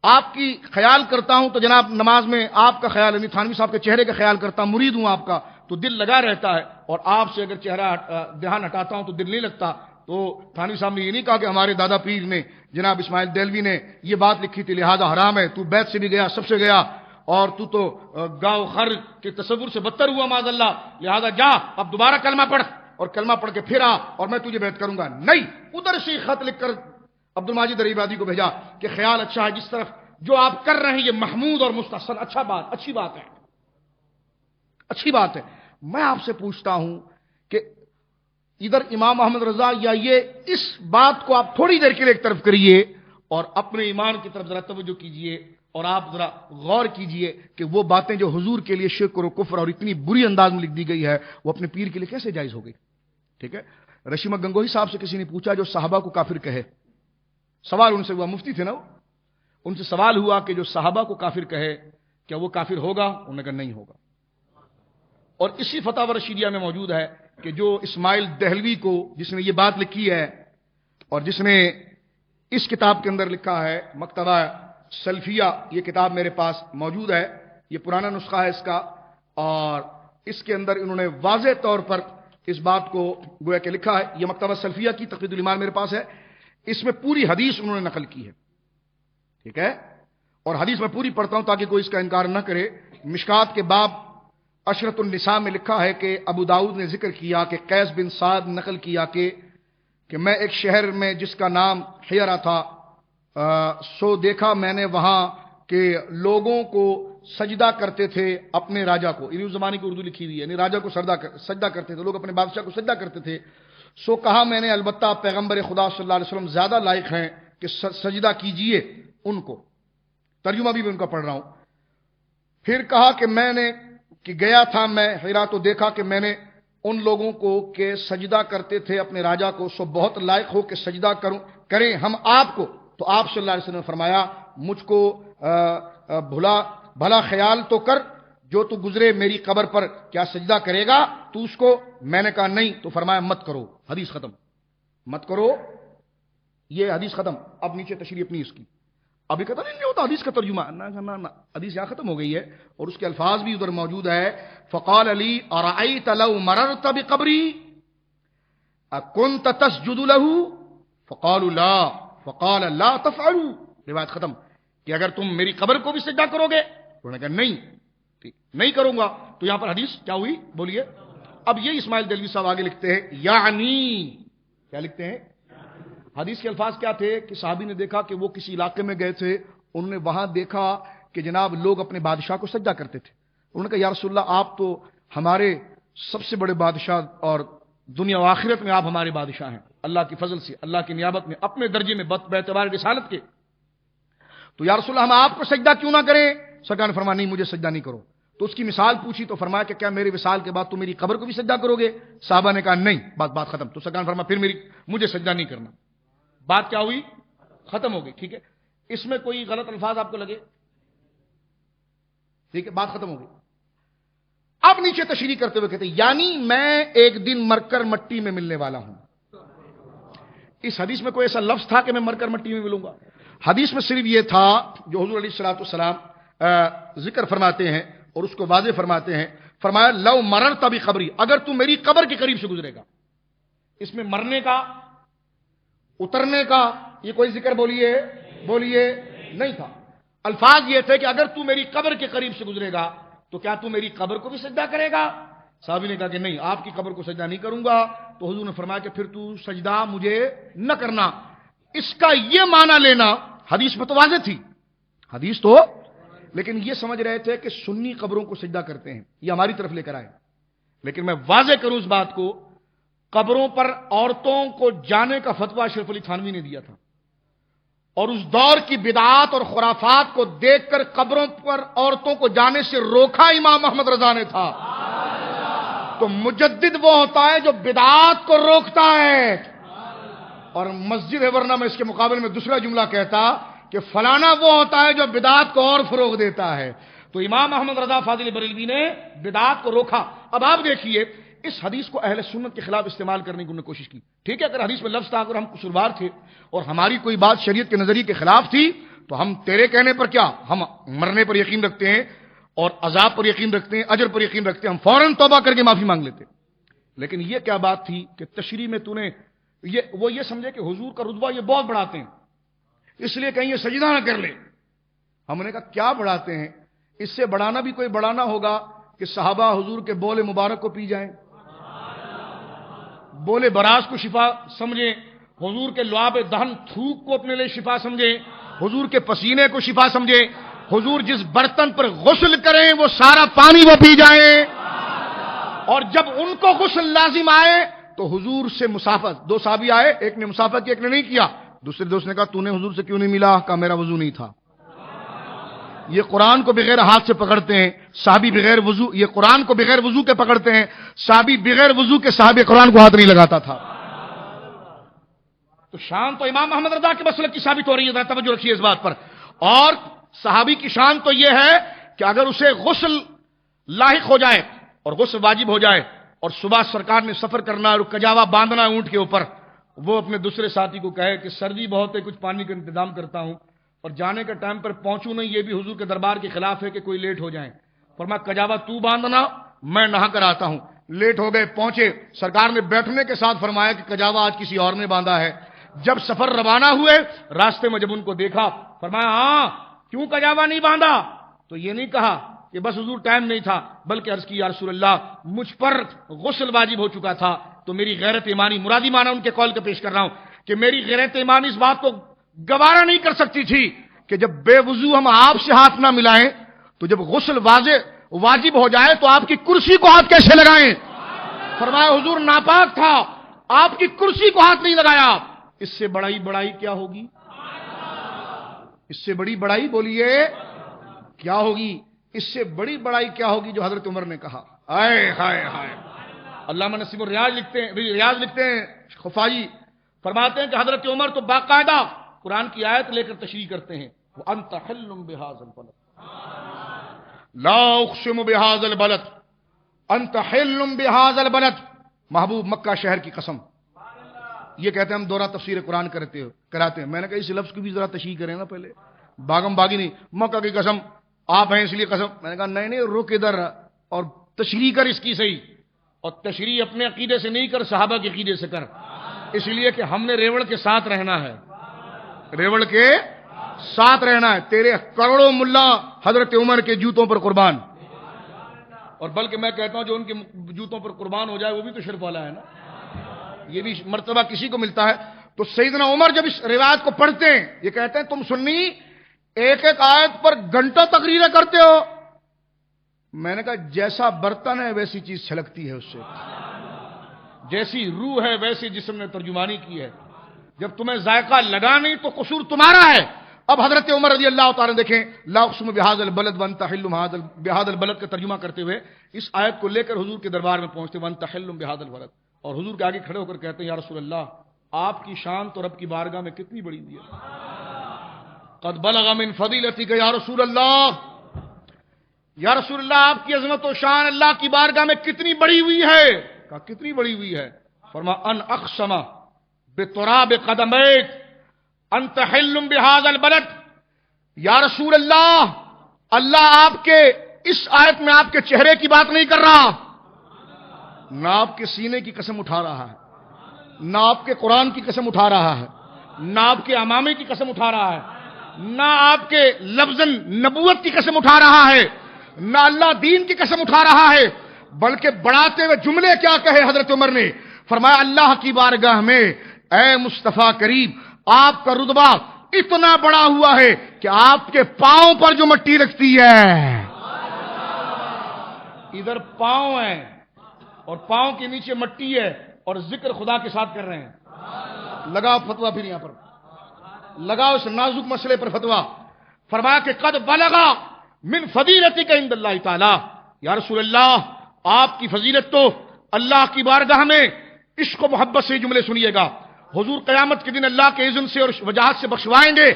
آپ کی خیال کرتا ہوں تو جناب نماز میں آپ کا خیال، یعنی تھانوی صاحب کے چہرے کا خیال کرتا ہوں، مرید ہوں آپ کا تو دل لگا رہتا ہے، اور آپ سے اگر چہرہ دھیان ہٹاتا ہوں تو دل نہیں لگتا. تو تھانوی صاحب نے یہ نہیں کہا کہ ہمارے دادا پیر نے جناب اسماعیل دہلوی نے یہ بات لکھی تھی لہذا حرام ہے، تو بیت سے بھی گیا، سب سے گیا، اور تو گاؤ خر کے تصور سے بدتر ہوا معاذ اللہ، لہذا جا اب دوبارہ کلمہ پڑھ اور کلمہ پڑھ کے پھر آ اور میں تجھے بیعت کروں گا. نہیں، ادھر سے خط لکھ کر عبد الماجد عبادی کو بھیجا کہ خیال اچھا ہے، جس طرف جو آپ کر رہے ہیں یہ محمود اور مستحسن، اچھی بات ہے، اچھی بات ہے. میں آپ سے پوچھتا ہوں کہ ادھر امام محمد رضا یا یہ اس بات کو آپ تھوڑی دیر کے لیے ایک طرف کریے اور اپنے ایمان کی طرف ذرا توجہ کیجئے اور آپ ذرا غور کیجئے کہ وہ باتیں جو حضور کے لیے شرک اور کفر اور اتنی بری انداز میں لکھ دی گئی ہے وہ اپنے پیر کے لیے کیسے جائز ہو گئی. ٹھیک ہے، رشیمہ گنگوہی صاحب سے کسی نے پوچھا جو صحابہ کو کافر کہے، سوال ان سے ہوا، مفتی تھے نا وہ، ان سے سوال ہوا کہ جو صحابہ کو کافر کہے کیا وہ کافر ہوگا؟ انہوں نے کہا نہیں ہوگا. اور اسی فتاوی رشیدیہ میں موجود ہے کہ جو اسماعیل دہلوی کو جس نے یہ بات لکھی ہے اور جس نے اس کتاب کے اندر لکھا ہے مکتبہ سلفیہ، یہ کتاب میرے پاس موجود ہے، یہ پرانا نسخہ ہے اس کا، اور اس کے اندر انہوں نے واضح طور پر اس بات کو گویا کہ لکھا ہے. یہ مکتبہ سلفیہ کی تقرید الایمان میرے پاس ہے، اس میں پوری حدیث انہوں نے نقل کی ہے. ٹھیک ہے، اور حدیث میں پوری پڑھتا ہوں تاکہ کوئی اس کا انکار نہ کرے. مشکات کے باب عشرۃ النساء میں لکھا ہے کہ ابو داؤد نے ذکر کیا کہ قیس بن سعد نقل کیا کہ میں ایک شہر میں جس کا نام حیرہ تھا سو دیکھا میں نے وہاں کہ لوگوں کو سجدہ کرتے تھے اپنے راجا کو، یعنی اس زمانے کی اردو لکھی ہوئی ہے، یعنی راجا کو سجدہ کرتے تھے، لوگ اپنے بادشاہ کو سجدہ کرتے تھے. سو کہا میں نے البتہ پیغمبر خدا صلی اللہ علیہ وسلم زیادہ لائق ہیں کہ سجدہ کیجئے ان کو. ترجمہ بھی میں ان کا پڑھ رہا ہوں. پھر کہا کہ میں نے کہ گیا تھا میں حرا تو دیکھا کہ میں نے ان لوگوں کو کہ سجدہ کرتے تھے اپنے راجا کو، سو بہت لائق ہو کہ سجدہ کریں ہم آپ کو. تو آپ صلی اللہ علیہ وسلم نے فرمایا مجھ کو بھلا خیال تو کر، جو تو گزرے میری قبر پر کیا سجدہ کرے گا تو اس کو؟ میں نے کہا نہیں. تو فرمایا مت کرو، حدیث ختم، مت کرو، یہ حدیث ختم. اب نیچے تشریح اپنی اس کی، ابھی کہتا نہیں ہوتا حدیث کا ترجمہ، نہ حدیث یہاں ختم ہو گئی ہے اور اس کے الفاظ بھی ادھر موجود ہے. فقال علی ارأیت لو مررت بقبری اکنت تسجد له فقالوا لا فقال لا تفعلوا. روایت ختم کہ اگر تم میری قبر کو بھی سجدہ کرو گے؟ انہوں نے کہا نہیں کروں گا. تو یہاں پر حدیث کیا ہوئی بولیے. اب یہ اسماعیل دہلوی صاحب آگے لکھتے ہیں یعنی کیا لکھتے ہیں، حدیث کے الفاظ کیا تھے کہ صحابی نے دیکھا کہ وہ کسی علاقے میں گئے تھے، انہوں نے وہاں دیکھا کہ جناب لوگ اپنے بادشاہ کو سجدہ کرتے تھے. انہوں نے کہا یا رسول اللہ آپ تو ہمارے سب سے بڑے بادشاہ اور دنیا و آخرت میں آپ ہمارے بادشاہ ہیں، اللہ کی فضل سے، اللہ کی نیابت میں، اپنے درجے میں باعتبار رسالت کے، تو یا رسول اللہ ہم آپ کو سجدہ کیوں نہ کریں؟ سرکار نے فرمایا نہیں مجھے سجدہ نہیں کرو. تو اس کی مثال پوچھی تو فرمایا کہ کیا میرے وصال کے بعد تو میری قبر کو بھی سجدہ کرو گے؟ صحابہ نے کہا نہیں. بات ختم. تو سرکار نے فرمایا پھر مجھے سجدہ نہیں کرنا. بات کیا ہوئی؟ ختم ہو گئی. ٹھیک ہے، اس میں کوئی غلط الفاظ آپ کو لگے؟ ٹھیک ہے، بات ختم ہو گئی. اب نیچے تشریح کرتے ہوئے کہتے ہیں یعنی میں ایک دن مر کر مٹی میں ملنے والا ہوں. اس حدیث میں کوئی ایسا لفظ تھا کہ میں مر کر مٹی میں ملوں گا؟ حدیث میں صرف یہ تھا جو حضور علیہ الصلوۃ والسلام ذکر فرماتے ہیں اور اس کو واضح فرماتے ہیں. فرمایا لو مررت بقبری، اگر تو میری قبر کے قریب سے گزرے گا. اس میں مرنے کا، اترنے کا یہ کوئی ذکر بولیے نہیں تھا. الفاظ یہ تھے کہ اگر تو میری قبر کے قریب سے گزرے گا تو کیا تو میری قبر کو بھی سجدہ کرے گا؟ صحابی نے کہا کہ نہیں، آپ کی قبر کو سجدہ نہیں کروں گا. تو حضور نے فرمایا کہ پھر تو سجدہ مجھے نہ کرنا. اس کا یہ معنی لینا حدیث میں تو واضح تھی، حدیث تو، لیکن یہ سمجھ رہے تھے کہ سنی قبروں کو سجدہ کرتے ہیں، یہ ہماری طرف لے کر آئے. لیکن میں واضح کروں اس بات کو، قبروں پر عورتوں کو جانے کا فتویٰ اشرف علی تھانوی نے دیا تھا، اور اس دور کی بدعات اور خرافات کو دیکھ کر قبروں پر عورتوں کو جانے سے روکا امام احمد رضا نے تھا. تو مجدد وہ ہوتا ہے جو بدعات کو روکتا ہے، اور مسجد ہے، ورنہ میں اس کے مقابلے میں دوسرا جملہ کہتا کہ فلانا وہ ہوتا ہے جو بدعات کو اور فروغ دیتا ہے. تو امام احمد رضا فاضل بریلوی نے بدعات کو روکا. اب آپ دیکھیے اس حدیث کو اہل سنت کے خلاف استعمال کرنے کی انہوں نے کوشش کی. ٹھیک ہے، اگر حدیث میں لفظ تھا، اگر ہم قصوروار تھے اور ہماری کوئی بات شریعت کے نظریے کے خلاف تھی تو ہم تیرے کہنے پر کیا، ہم مرنے پر یقین رکھتے ہیں اور عذاب پر یقین رکھتے ہیں، اجر پر یقین رکھتے ہیں، ہم فوراً توبہ کر کے معافی مانگ لیتے. لیکن یہ کیا بات تھی کہ تشریح میں تو نے وہ یہ سمجھے کہ حضور کا رتبہ یہ بہت بڑھاتے ہیں، اس لیے کہیں یہ سجدہ نہ کر لے. ہم نے کہا کیا بڑھاتے ہیں؟ اس سے بڑھانا بھی کوئی بڑھانا ہوگا کہ صحابہ حضور کے بول مبارک کو پی جائیں، بولے براز کو شفا سمجھیں، حضور کے لعاب دہن تھوک کو اپنے لیے شفا سمجھیں، حضور کے پسینے کو شفا سمجھیں، حضور جس برتن پر غسل کریں وہ سارا پانی وہ پی جائیں. اور جب ان کو غسل لازم آئے تو حضور سے مسافت، دو صحابی آئے، ایک نے مسافت کی ایک نے نہیں کیا، دوسرے دوست نے کہا تو نے حضور سے کیوں نہیں ملا؟ کہا میرا وضو نہیں تھا. یہ قرآن کو بغیر ہاتھ سے پکڑتے ہیں، صحابی بغیر وضو، یہ قرآن کو بغیر وضو کے پکڑتے ہیں، صحابی بغیر وضو کے صحابی قرآن کو ہاتھ نہیں لگاتا تھا. تو شان تو امام محمد رضا کے مسلک کی ثابت ہو رہی ہے، توجہ رکھیے اس بات پر. اور صحابی کی شان تو یہ ہے کہ اگر اسے غسل لاحق ہو جائے اور غسل واجب ہو جائے اور صبح سرکار نے سفر کرنا اور کجاوا باندھنا ہے اونٹ کے اوپر، وہ اپنے دوسرے ساتھی کو کہے کہ سردی بہت ہے، کچھ پانی کا انتظام کرتا ہوں اور جانے کے ٹائم پر پہنچوں نہیں، یہ بھی حضور کے دربار کے خلاف ہے کہ کوئی لیٹ ہو جائے. فرمایا کجاوا تو باندھنا، میں نہا کر آتا ہوں. لیٹ ہو گئے، پہنچے، سرکار نے بیٹھنے کے ساتھ فرمایا کہ کجاوا آج کسی اور نے باندھا ہے. جب سفر روانہ ہوئے، راستے میں جب ان کو دیکھا، فرمایا ہاں کیوں کجاوا نہیں باندھا؟ تو یہ نہیں کہا کہ بس حضور ٹائم نہیں تھا، بلکہ عرض کی یا رسول اللہ مجھ پر غسل واجب ہو چکا تھا، تو میری غیرت ایمانی، مرادی معنی ان کے قول کا پیش کر رہا ہوں کہ میری غیرت ایمانی اس بات کو گوارا نہیں کر سکتی تھی کہ جب بے وضو ہم آپ سے ہاتھ نہ ملائیں تو جب غسل واجب ہو جائے تو آپ کی کرسی کو ہاتھ کیسے لگائیں؟ فرمایا حضور ناپاک تھا، آپ کی کرسی کو ہاتھ نہیں لگایا. اس سے بڑائی کیا ہوگی؟ اس سے بڑی بڑائی بولیے کیا ہوگی؟ اس سے بڑی بڑائی کیا ہوگی جو حضرت عمر نے کہا. آئے ہائے ہائے. علامہ نسیم الریاض لکھتے ہیں خفاجی فرماتے ہیں کہ حضرت عمر تو باقاعدہ قرآن کی آیت لے کر تشریح کرتے ہیں. وَأَنْتَ حِلٌّ بِهَذَا الْبَلَدِ لَا أُقْسِمُ بِهَذَا الْبَلَدِ أَنْتَ حِلٌّ بِهَذَا الْبَلَدِ. محبوب مکہ شہر کی قسم. یہ کہتے ہیں ہم دورہ تفسیر قرآن کراتے ہیں. میں نے کہا اس لفظ کی بھی ذرا تشریح کریں نا پہلے. باغم باغی نہیں، مکہ کی قسم آپ ہیں اس لیے قسم. میں نے کہا نہیں رک ادھر اور تشریح کر اس کی صحیح. اور تشریح اپنے عقیدے سے نہیں کر، صحابہ کے عقیدے سے کر. اس لیے کہ ہم نے ریوڑ کے ساتھ رہنا ہے، ریوڑ کے ساتھ رہنا ہے. تیرے کروڑوں ملا حضرت عمر کے جوتوں پر قربان. اور بلکہ میں کہتا ہوں جو ان کے جوتوں پر قربان ہو جائے وہ بھی تو شرف والا ہے نا، یہ بھی مرتبہ کسی کو ملتا ہے. تو سیدنا عمر جب اس روایت کو پڑھتے ہیں یہ کہتے ہیں تم سنی ایک ایک آیت پر گھنٹوں تقریریں کرتے ہو. میں نے کہا جیسا برتن ہے ویسی چیز چھلکتی ہے اس سے، جیسی روح ہے ویسی جسم نے ترجمانی کی ہے. جب تمہیں ذائقہ لگا نہیں تو قصور تمہارا ہے. اب حضرت عمر رضی اللہ تعالیٰ دیکھیں لا اقسم بهذا البلد وانت حل بهذا البلد کا ترجمہ کرتے ہوئے اس آیت کو لے کر حضور کے دربار میں پہنچتے وانت حل بهذا البلد، اور حضور کے آگے کھڑے ہو کر کہتے ہیں یا رسول اللہ آپ کی شان تو رب کی بارگاہ میں کتنی بڑی ہوئی ہے. قد بلغ من فضیلتک یا رسول اللہ، یا رسول اللہ آپ کی عظمت و شان اللہ کی بارگاہ میں کتنی بڑی ہوئی ہے. کہا کتنی بڑی ہوئی ہے؟ فرما ان اقسم بتراب قدمیک انت حل بهذا البلد. یا رسول اللہ اللہ آپ کے اس آیت میں آپ کے چہرے کی بات نہیں کر رہا، نہ آپ کے سینے کی قسم اٹھا رہا ہے، نہ آپ کے قرآن کی قسم اٹھا رہا ہے، نہ آپ کے امامے کی قسم اٹھا رہا ہے، نہ آپ کے لفظ نبوت کی قسم اٹھا رہا ہے، نہ اللہ دین کی قسم اٹھا رہا ہے، بلکہ بڑھاتے ہوئے جملے کیا کہے حضرت عمر نے؟ فرمایا اللہ کی بارگاہ میں اے مصطفیٰ کریم آپ کا رتبہ اتنا بڑا ہوا ہے کہ آپ کے پاؤں پر جو مٹی لگتی ہے، ادھر پاؤں ہے اور پاؤں کے نیچے مٹی ہے اور ذکر خدا کے ساتھ کر رہے ہیں. لگاؤ فتوا پھر یہاں پر لگاؤ اس نازک مسئلے پر فتوا. فرمایا کہ قد بلغا من فضیلتک عند اللہ تعالی. یا رسول اللہ آپ کی فضیلت تو اللہ کی بارگاہ میں عشق و محبت سے جملے سنیے گا. حضور قیامت کے دن اللہ کے اذن سے اور وجاہت سے بخشوائیں گے،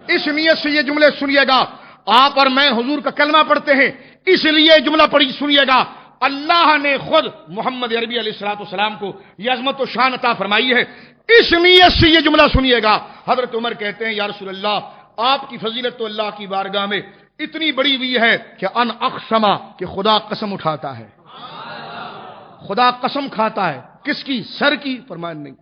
اس نیت سے یہ جملے سنیے گا. آپ اور میں حضور کا کلمہ پڑھتے ہیں اس لیے جملہ پڑھی سنیے گا. اللہ نے خود محمد عربی علیہ الصلوۃ والسلام کو یہ عظمت و شان عطا فرمائی ہے، اس نیت سے یہ جملہ سنیے گا. حضرت عمر کہتے ہیں یا رسول اللہ آپ کی فضیلت تو اللہ کی بارگاہ میں اتنی بڑی ہوئی ہے کہ ان اقسما کہ خدا قسم اٹھاتا ہے، خدا قسم کھاتا ہے، کس کی؟ سر کی؟ فرمایا نہیں،